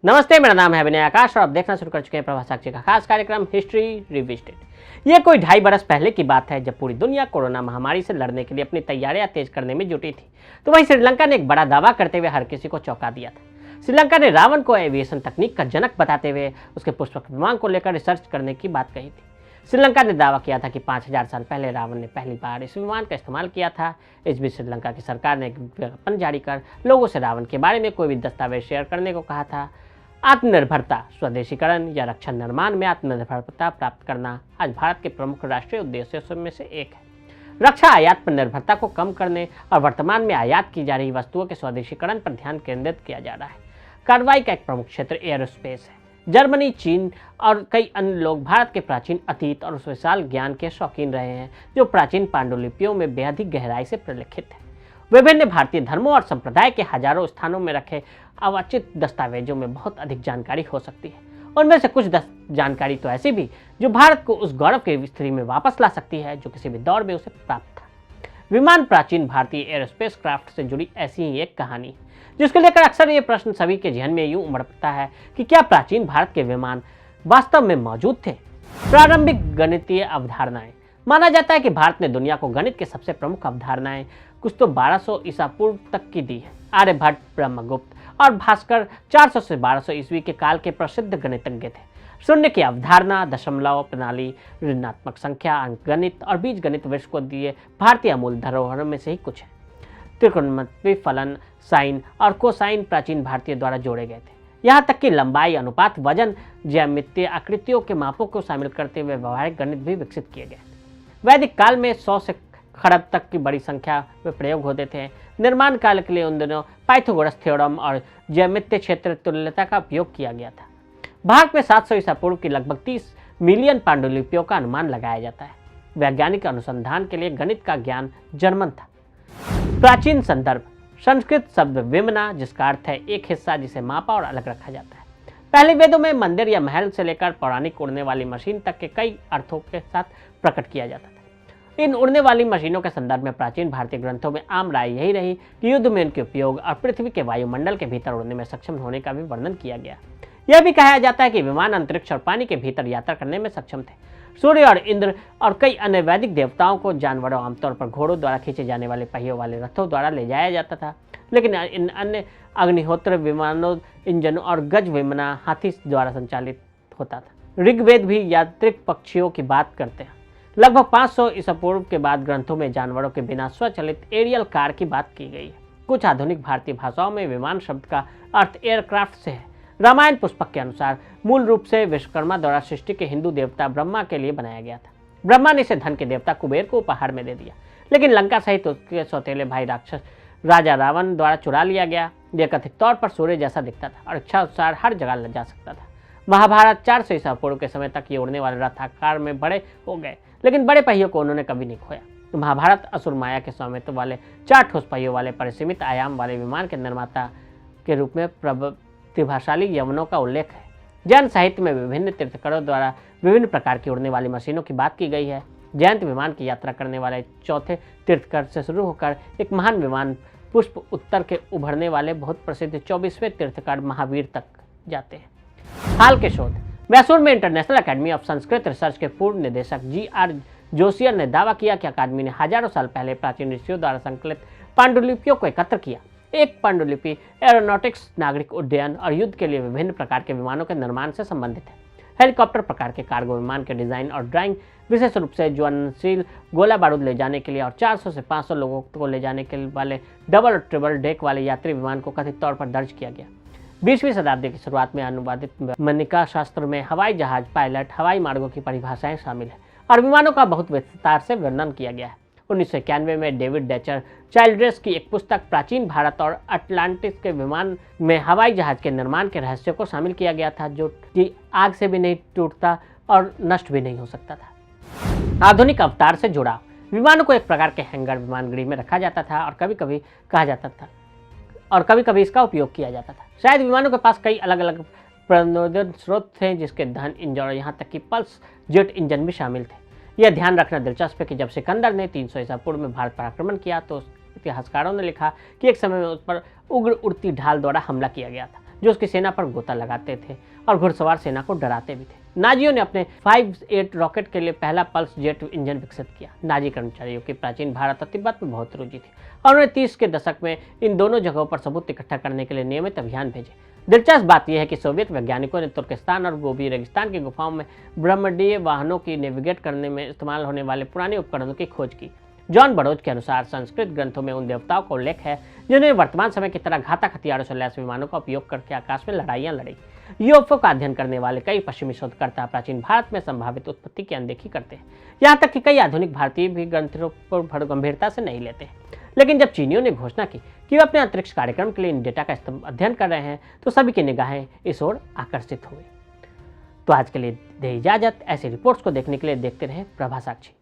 नमस्ते, मेरा नाम है विनय आकाश और आप देखना शुरू कर चुके हैं प्रभात साक्षी का खास कार्यक्रम हिस्ट्री रिविजिटेड। ये कोई 2.5 बरस पहले की बात है जब पूरी दुनिया कोरोना महामारी से लड़ने के लिए अपनी तैयारियां तेज करने में जुटी थी। तो वहीं श्रीलंका ने एक बड़ा दावा करते हुए हर किसी को चौंका दिया था। श्रीलंका ने रावण को एविएशन तकनीक का जनक बताते हुए उसके पुष्पक विमान को लेकर रिसर्च करने की बात कही थी। श्रीलंका ने दावा किया था कि 5000 साल पहले रावण ने पहली बार इस विमान का इस्तेमाल किया था। इस बीच श्रीलंका की सरकार ने एक विज्ञापन जारी कर लोगों से रावण के बारे में कोई भी दस्तावेज शेयर करने को कहा था। आत्मनिर्भरता, स्वदेशीकरण या रक्षा निर्माण में आत्मनिर्भरता प्राप्त करना आज भारत के प्रमुख राष्ट्रीय उद्देश्यों में से एक है। रक्षा आयात पर निर्भरता को कम करने और वर्तमान में आयात की जा रही वस्तुओं के स्वदेशीकरण पर ध्यान केंद्रित किया जा रहा है। कार्रवाई का एक प्रमुख क्षेत्र एयरोस्पेस है। जर्मनी, चीन और कई अन्य लोग भारत के प्राचीन अतीत और उस विशाल ज्ञान के शौकीन रहे हैं जो प्राचीन पांडुलिपियों में बेहद ही गहराई से प्रलिखित है। विभिन्न भारतीय धर्मों और संप्रदाय के हजारों स्थानों में रखे अवाचित दस्तावेजों में बहुत अधिक जानकारी हो सकती है। उनमें से कुछ जानकारी तो ऐसी भी जो भारत को उस गौरव के स्थिति में वापस ला सकती है जो किसी भी दौर में उसे प्राप्त था। विमान प्राचीन भारतीय एयरोस्पेस क्राफ्ट से जुड़ी ऐसी ही एक कहानी है जिसको लेकर अक्सर ये प्रश्न सभी के जहन में यूं उमड़ता है कि क्या प्राचीन भारत के विमान वास्तव में मौजूद थे। प्रारंभिक गणितीय अवधारणाएं। माना जाता है कि भारत ने दुनिया को गणित के सबसे प्रमुख अवधारणाएं कुछ तो 1200 ईसा पूर्व तक की दी है। आर्यभट्ट, ब्रह्मगुप्त और भास्कर 400 से 1200 ईस्वी के काल के प्रसिद्ध गणितज्ञ थे। शून्य की अवधारणा, दशमलव प्रणाली, ऋणात्मक संख्या, अंकगणित और बीजगणित विश्व को दिए भारतीय अमूल धरोहरों में से ही कुछ है। त्रिकोणमिति, फलन, साइन और कोसाइन प्राचीन भारतीय द्वारा जोड़े गए थे। यहाँ तक कि लंबाई, अनुपात, वजन, ज्यामितीय आकृतियों के मापों को शामिल करते हुए व्यवहारिक गणित भी विकसित किए गए। वैदिक काल में 100 से खरब तक की बड़ी संख्या में प्रयोग होते थे। निर्माण काल के लिए उन दिनों पाइथागोरस थ्योरम और ज्यामितीय क्षेत्र तुल्यता का उपयोग किया गया था। भारत में 700 ईसा पूर्व की लगभग 30 मिलियन पांडुलिपियों का अनुमान लगाया जाता है। वैज्ञानिक अनुसंधान के लिए गणित का ज्ञान जर्मन था। प्राचीन संदर्भ। संस्कृत शब्द विमना, जिसका अर्थ है एक हिस्सा जिसे मापा और अलग रखा जाता है। पहले वेदों में मंदिर या महल से लेकर पौराणिक उड़ने वाली मशीन तक के कई अर्थों के साथ प्रकट किया जाता था। इन उड़ने वाली मशीनों के संदर्भ में प्राचीन भारतीय ग्रंथों में आम राय यही रही कि युद्ध में इनके उपयोग और पृथ्वी के वायुमंडल के भीतर उड़ने में सक्षम होने का भी वर्णन किया गया। यह भी कहा जाता है कि विमान अंतरिक्ष और पानी के भीतर यात्रा करने में सक्षम थे। सूर्य और इंद्र और कई अन्य वैदिक देवताओं को जानवरों, आमतौर पर घोड़ों द्वारा खींचे जाने वाले पहियों वाले रथों द्वारा ले जाया जाता था, लेकिन इन अन्य अग्निहोत्र विमानों, इंजनों और गज विमना हाथी द्वारा संचालित होता था। ऋग्वेद भी यांत्रिक पक्षियों की बात करते हैं। लगभग 500 ईसा पूर्व के बाद ग्रंथों में जानवरों के बिना स्वचालित एरियल कार की बात की गई है। कुछ आधुनिक भारतीय भाषाओं में विमान शब्द का अर्थ एयरक्राफ्ट से है। रामायण पुस्तक के अनुसार मूल रूप से विश्वकर्मा द्वारा सृष्टि के हिंदू देवता ब्रह्मा के लिए बनाया गया था। ब्रह्मा ने इसे धन के देवता कुबेर को उपहार में दे दिया, लेकिन लंका सहित उसके सौतेले भाई राक्षस राजा रावण द्वारा चुरा लिया गया। यह कथित तौर पर सूर्य जैसा दिखता था और इच्छा अनुसार हर जगह जा सकता था। महाभारत 400 ईसा पूर्व के समय तक ये उड़ने वाले रथ आकार में बड़े हो गए, लेकिन बड़े पहियों को उन्होंने कभी नहीं खोया। महाभारत असुर माया के स्वामित्व वाले 4 ठोस पहियों वाले परिसीमित आयाम वाले विमान के निर्माता के रूप में प्रतिभाशाली यवनों का उल्लेख है। जैन साहित्य में विभिन्न तीर्थंकरों द्वारा विभिन्न प्रकार की उड़ने वाली मशीनों की बात की गई है। जयंत विमान की यात्रा करने वाले चौथे तीर्थंकर से शुरू होकर एक महान विमान पुष्प उत्तर के उभरने वाले बहुत प्रसिद्ध 24वें तीर्थंकर महावीर तक जाते हैं। हाल के शोध। मैसूर में international academy of Sanskrit research के पूर्व निदेशक GR जोशियर ने दावा किया कि अकादमी ने हजारों साल पहले प्राचीन ऋषियों द्वारा संकलित पांडुलिपियों को एकत्र किया। एक पांडुलिपि एरोनॉटिक्स, नागरिक उड्डयन और युद्ध के लिए विभिन्न प्रकार के विमानों के निर्माण से संबंधित है। हेलीकॉप्टर प्रकार के कार्गो विमान के डिजाइन और ड्राइंग, विशेष रूप से ज्वलनशील गोला बारूद ले जाने के लिए और 400 से 500 लोगों को ले जाने के वाले डबल और ट्रिपल डेक वाले यात्री विमान को कथित तौर पर दर्ज किया गया। 20वीं शताब्दी की शुरुआत में अनुवादित मनिका शास्त्र में हवाई जहाज, पायलट, हवाई मार्गों की परिभाषाएं शामिल है और विमानों का बहुत विस्तार से वर्णन किया गया है। 1991 में डेविड डेचर चाइल्ड्रेस की एक पुस्तक प्राचीन भारत और अटलांटिस के विमान में हवाई जहाज के निर्माण के रहस्य को शामिल किया गया था, जो कि आग से भी नहीं टूटता और नष्ट भी नहीं हो सकता था। आधुनिक अवतार से जुड़ा। विमानों को एक प्रकार के हैंगर विमानगृह में रखा जाता था और कभी कभी इसका उपयोग किया जाता था। शायद विमानों के पास कई अलग अलग प्रणोदन स्रोत थे, जिसके धन इंजन और यहाँ तक कि पल्स जेट इंजन भी शामिल थे। यह ध्यान रखना दिलचस्प है कि जब सिकंदर ने 300 ईसा पूर्व में भारत पर आक्रमण किया तो इतिहासकारों ने लिखा कि एक समय में उस पर उग्र उड़ती ढाल द्वारा हमला किया गया था। जो उसकी सेना पर गोता लगाते थे और घुड़सवार सेना को डराते भी थे। नाजियों ने अपने 5-8 रॉकेट के लिए पहला पल्स जेट इंजन विकसित किया। नाजी कर्मचारियों की प्राचीन भारत और तिब्बत में बहुत रुचि थी और उन्होंने 30 के दशक में इन दोनों जगहों पर सबूत इकट्ठा करने के लिए नियमित अभियान भेजे। दिलचस्प बात यह है कि सोवियत वैज्ञानिकों ने तुर्किस्तान और गोबी रेगिस्तान की गुफाओं में ब्रह्मंडीय वाहनों की नेविगेट करने में इस्तेमाल होने वाले पुराने उपकरणों की खोज की। जॉन बरोज के अनुसार संस्कृत ग्रंथों में उन देवताओं का उल्लेख है जिन्होंने वर्तमान समय की तरह घातक हथियारों से लैस विमानों का उपयोग करके आकाश में लड़ाइयां लड़ी। यूएफओ का अध्ययन करने वाले कई पश्चिमी शोधकर्ता प्राचीन भारत में संभावित उत्पत्ति की अनदेखी करते हैं। यहाँ तक कि कई आधुनिक भारतीय भी ग्रंथों पर गंभीरता से नहीं लेते हैं। लेकिन जब चीनियों ने घोषणा की कि वे अपने अंतरिक्ष कार्यक्रम के लिए इन डेटा का अध्ययन कर रहे हैं तो सभी की निगाहें इस ओर आकर्षित हुई। तो आज के लिए दे इजाजत। ऐसी रिपोर्ट्स को देखने के लिए देखते रहे प्रभा साक्षी।